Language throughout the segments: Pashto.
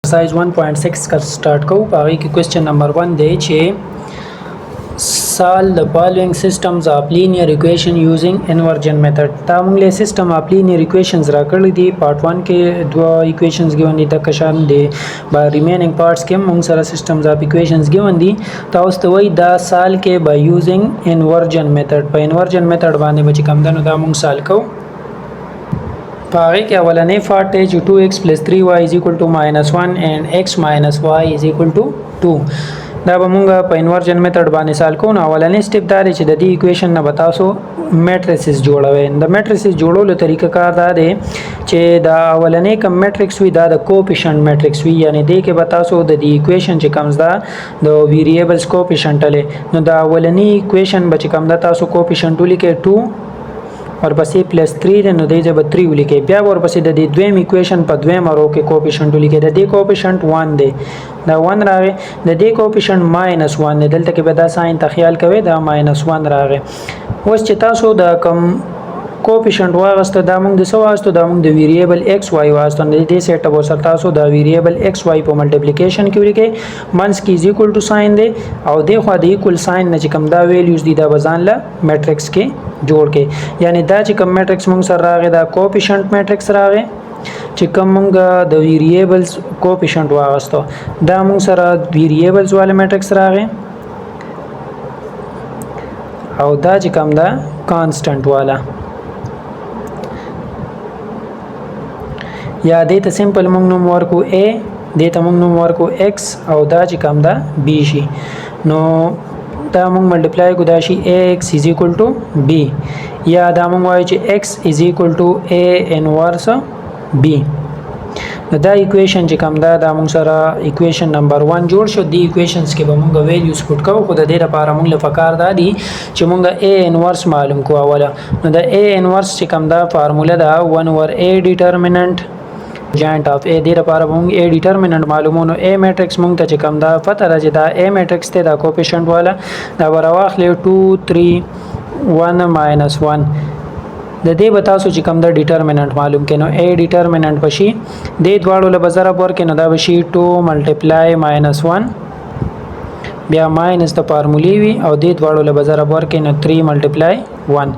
एक्सरसाइज 1.6 का स्टार्ट को पावे की क्वेश्चन नंबर 1 दे छे solve the following systems of linear equation using inversion method ता मूंगले system of linear equations را کړی دي پارت 1 کې دوا equations given دي د کشان دي با ریمیننګ پارټس کې موږ سره سیستمز اف اکویشنز गिवन دي تاسو ته وای دا سال کې by using inversion method په inversion method باندې به کم دنو دا موږ سال کو پاره کې اولنې پارت چې 2x + 3y -1 and x - y = 2 دا به مونږ په انورجن میتھډ باندې سال کوو. اولنې سټپ دا دی چې د دې اکویشن نه بتاسو میټریسز جوړوي. د میټریسز جوړولو طریقه کار دا دی چې دا اولنې کوم میټریکس وي دا د کوفیشنٹ میټریکس وي، یعنی دې کې بتاسو د دې اکویشن چې کوم دا د ویریبلز کوفیشنٹ له نو دا اولنې اکویشن به کوم دا تاسو کوفیشنٹ لیکه 2 ورپسې +3 د نو دیجه به 3 ولیکي، بیا ورپسې د دې دویم اکویشن په دویم رو کې کوفیشنٹ لیکي. د دې کوفیشنٹ 1 دی، دا 1 راغی. د دې کوفیشنٹ -1 دی، دلته کې به دا ساين ته خیال کوي دا -1 راغی. اوس چې تاسو د کم کوفیشنٹ واغسته دا موږ د سو واسطه دا موږ د ویریبل ایکس وای واسطه د دې سیټ په سر تاسو د ویریبل ایکس وای په ملټیپلیکیشن کې ولیکي منس کې = ساين دی او د خو د ایکول ساين نه چې کوم دا ویلیوز دي دا بزان له میټریکس کې جوړ کې، یعنی دا چې کوم میټریکس موږ سره راغی دا کوفیشنٹ میټریکس راغی چې کوم موږ د ویریبلز کوفیشنٹ واغسته دا موږ سره ویریبلز والے میټریکس راغی او دا چې کوم دا کانستانټ والا یا دې ته سمپل موږ نوم ورکو a، دې ته موږ نوم ورکو x او دا چې کوم دا b شي. نو دا موږ ملټیپلای کو دا شي ax = b یا دا موږ وایو چې x = a انورس b. نو دا اکویشن چې کوم دا موږ سره اکویشن نمبر 1 جوړ شو. دی اکویشنز کې به موږ ویلیوز پټ کوو، خو د دې لپاره موږ له فکر دا دی چې موږ a انورس معلوم کو اوله. نو دا a انورس چې کوم دا فارموله دا 1/a ډیټرمیننٹ جاینټ اف a دې لپاره موږ a ډیټرمیننٹ معلومونو a میټریکس موږ ته چې کوم دا پته راځي دا a میټریکس ته دا کوفیشنٹ والا دا ورواخلې 2 3 1 -1 د دې بتاسو چې کوم دا ډیټرمیننٹ معلوم کینو a ډیټرمیننٹ پشي د دواړو له بزره پور کې نو دا بشي 2 × -1 بیا ماینس د فارمولې وی او د دواړو له بزره پور کې نو 3 × 1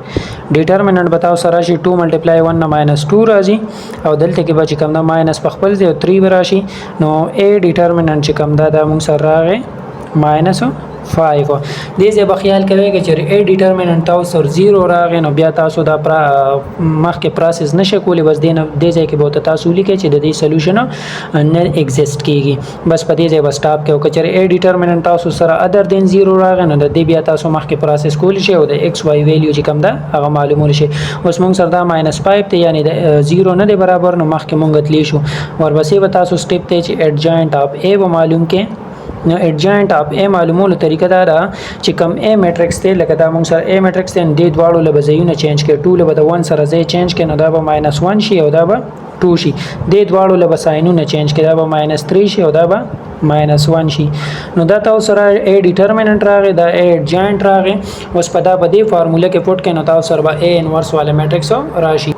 ډیټرمیننٹ بتاو سره شي 2 × 1 نه -2 راځي او دلته کې به چې کوم دا ماینس په خپل ځای 3 راشي. نو a ډیټرمیننٹ چې کوم دا موږ سره راغی -5. دې ځای به خیال کوئ چې a ډیټرمیننٹ تاسو 0 راغی نو بیا تاسو دا مخکې پروسس نشه کولی، بس دې ځای کې به تاسو لیکئ چې د دې سولوشن نه ایگزیست کیږي. بس په دې ځای به سٹاپ کوئ. چې a ډیټرمیننٹ تاسو سره ادر دین 0 راغی نو د دې بیا تاسو مخکې پروسس کولی شي او د x y ویلیو چې کوم دا هغه معلومول شي. اوس موږ سره دا -5 ته یعنی د 0 نه دی برابر نو مخکې موږ تلی شو. ورپسې به تاسو سټپ ته چې ایڈجاینټ اف a به معلوم کې. نو ایڈجاینټ اف a معلومولو طریقه دا ده چې کوم a میټریکس ته لکه دا موږ سره a میټریکس ته د دواړو له بځایونه چینج کړي 2 له د 1 سره ځای چینج کړي نو دا به -1 شي او دا به 2 شي. د دواړو له ساينونه چینج کړي دا به -3 شي او دا به -1 شي. نو دا تاسو سره a ډیټرمیننٹ راغی دا a ایڈجاینټ راغی. اوس په دا بدی فارموله کې پټ کړي نو تاسو سره به a انورس والا میټریکس راشي.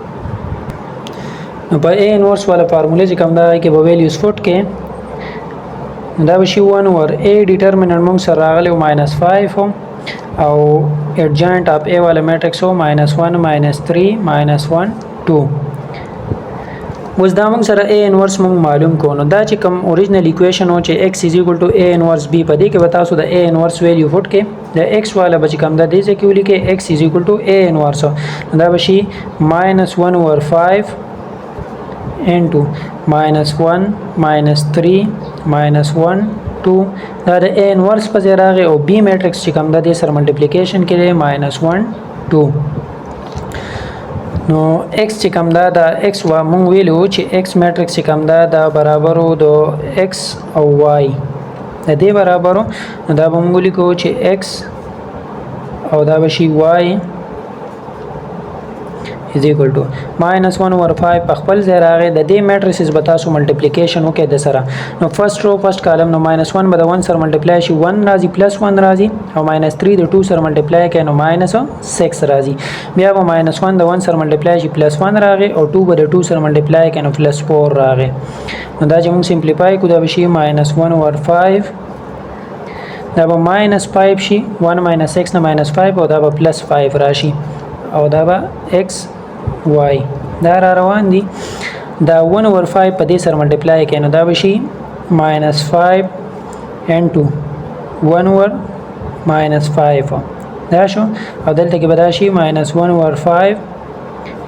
نو په a انورس والا فارموله چې کوم دا کې به ویلیوز پټ کړي دا بشي 1/a ډیټرمیننٹ موږ سره راغلی -5 او ایڈجاینټ اف a والا میټریکس -1 -3 -1 2. اوس دا موږ سره a انورس موږ معلوم کو. نو دا چې کوم اوریجنل اکویشن او چې x = a انورس b په دې کې به تاسو د a انورس ویلیو پټ کې د x والا به کوم دا دې کې ولیکي x = a انورس دا بشي -1/5 into -1 -3 -1 2 دا د a انورس په ځای راغی او b میټریکس چې کوم د دې سره ملټیپلیکیشن کړي -1 2. نو x چې کوم دا x وا مونږ ویلو چې x میټریکس چې کوم دا برابرو د x او y د دې برابرو دا به مونږ لیکو چې x او دا به شي y is equal to -1/5 په خپل ځای راغی. د دې میټریسز به تاسو ملټیپلیکیشن وکړئ د سره. نو فرست رو فرست کالم نو -1 به د 1 سره ملټیپلای شي 1 راځي +1 راځي او -3 د 2 سره ملټیپلای کړئ نو -6 راځي. بیا به -1 د 1 سره ملټیپلای شي +1 راغی او 2 به د 2 سره ملټیپلای کړئ نو +4 راغی. نو دا چې موږ سمپلیفای کو دا به شي -1/5 دا به -5 شي 1 - 6 نه -5 او دا به +5 راشي او دا به x y دا را روان دي. دا 1/5 په دې سره ملټیپلای کړئ نو دا به شي -5 into 1/-5 دا شو او دلته کې به دا شي -1/5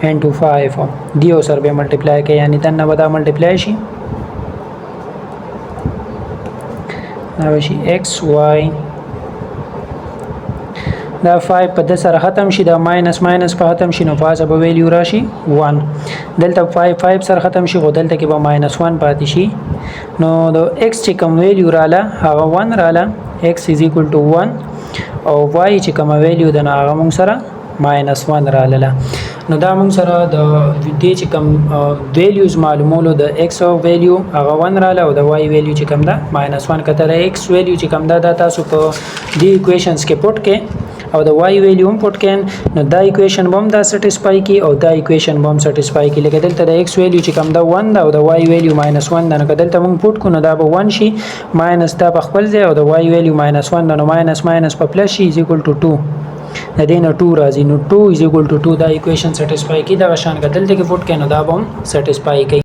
into 5 دیو سره به ملټیپلای کړئ یعنی دنه به دا ملټیپلای شي دا به شي x y دا 5 په د سره ختم شي دا ماینس په ختم شي نو پاسه به ویلیو راشي 1 دلته 5 سره ختم شي خو دلته کې به -1 پاتې شي نو د x چې کوم ویلیو رااله هغه 1 رااله x = 1 او y چې کوم ویلیو د هغه موږ سره -1 رااله. نو دا موږ سره د دې چې کوم ویلیوز معلومولو د x ویلیو هغه 1 رااله او د y ویلیو چې کوم دا -1 کته x ویلیو چې کوم دا تاسو په دې ایکویشنز کې پټ کې او د y ویلیو هم پټ کین نو دا ایکویشن بم دا سټیسفای کی او دا ایکویشن بم سټیسفای کی لکه دلته د x ویلیو چې کوم دا 1 دا او د y ویلیو -1 دا نو دلته موږ پټ کو نو دا به 1 شي ماینس دا په خپل ځای او د y ویلیو -1 دا نو ماینس په پلس شي = 2 د دې نه 2 راځي نو 2 = 2 دا ایکویشن سټیسفای کی دا شان دلته کې پټ کین نو دا بم سټیسفای کی.